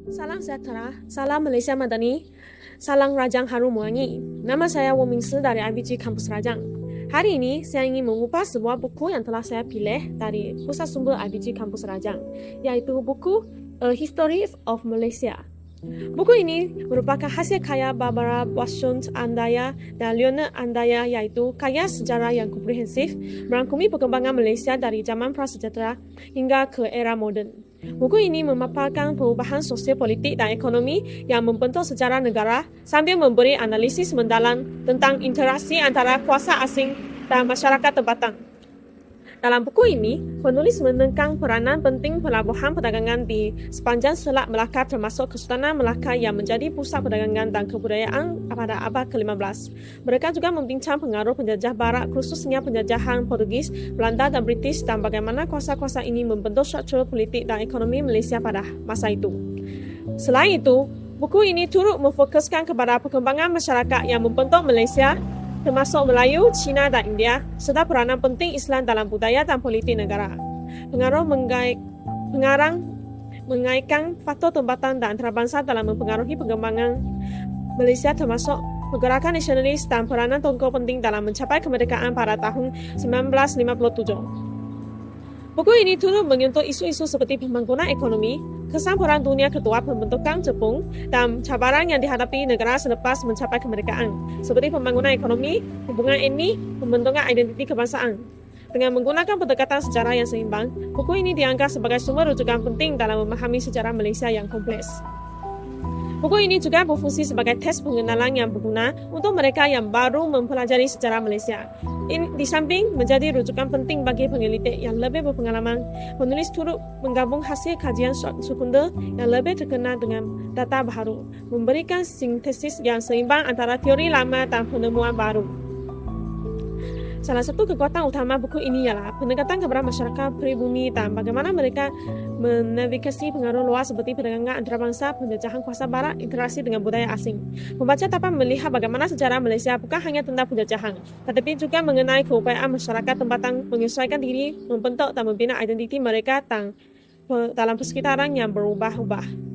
Salam sejahtera, salam Malaysia Madani, salam Rajang Harum Wangi. Nama saya Wu Mingsi dari IBG Kampus Rajang. Hari ini saya ingin mengupas sebuah buku yang telah saya pilih dari Pusat Sumber IBG Kampus Rajang, yaitu buku A History of Malaysia. Buku ini merupakan hasil karya Barbara Bashund Andaya dan Leonard Andaya, yaitu karya sejarah yang komprehensif merangkumi perkembangan Malaysia dari zaman prasejahtera hingga ke era moden. Buku ini memaparkan perubahan sosial politik dan ekonomi yang membentuk sejarah negara sambil memberi analisis mendalam tentang interaksi antara kuasa asing dan masyarakat tempatan. Dalam buku ini, penulis menekankan peranan penting pelabuhan perdagangan di sepanjang Selat Melaka termasuk Kesultanan Melaka yang menjadi pusat perdagangan dan kebudayaan pada abad ke-15. Mereka juga membincang pengaruh penjajah barat khususnya penjajahan Portugis, Belanda dan British dan bagaimana kuasa-kuasa ini membentuk struktur politik dan ekonomi Malaysia pada masa itu. Selain itu, buku ini turut memfokuskan kepada perkembangan masyarakat yang membentuk Malaysia termasuk Melayu, Cina dan India, serta peranan penting Islam dalam budaya dan politik negara. Pengarang mengaitkan faktor tempatan dan antarabangsa dalam mempengaruhi perkembangan Malaysia termasuk pergerakan nasionalis dan peranan tokoh penting dalam mencapai kemerdekaan pada tahun 1957. Buku ini turut menyentuh isu-isu seperti pembangunan ekonomi, kesan Perang Dunia Kedua, pembentukan Jepun, dan cabaran yang dihadapi negara selepas mencapai kemerdekaan, seperti pembangunan ekonomi, hubungan etnik, pembentukan identiti kebangsaan. Dengan menggunakan pendekatan sejarah yang seimbang, buku ini dianggap sebagai sumber rujukan penting dalam memahami sejarah Malaysia yang kompleks. Buku ini juga berfungsi sebagai tes pengenalan yang berguna untuk mereka yang baru mempelajari sejarah Malaysia. Di samping menjadi rujukan penting bagi peneliti yang lebih berpengalaman, penulis turut menggabung hasil kajian sekunder yang lebih terkenal dengan data baru, memberikan sintesis yang seimbang antara teori lama dan penemuan baru. Salah satu kekuatan utama buku ini ialah pendekatan kepada masyarakat pribumi dan bagaimana mereka menavigasi pengaruh luar seperti perdagangan antarabangsa, penjajahan kuasa barat, interaksi dengan budaya asing. Pembaca dapat melihat bagaimana sejarah Malaysia bukan hanya tentang penjajahan, tetapi juga mengenai keupayaan masyarakat tempatan menyesuaikan diri, membentuk dan membina identiti mereka dalam persekitaran yang berubah-ubah.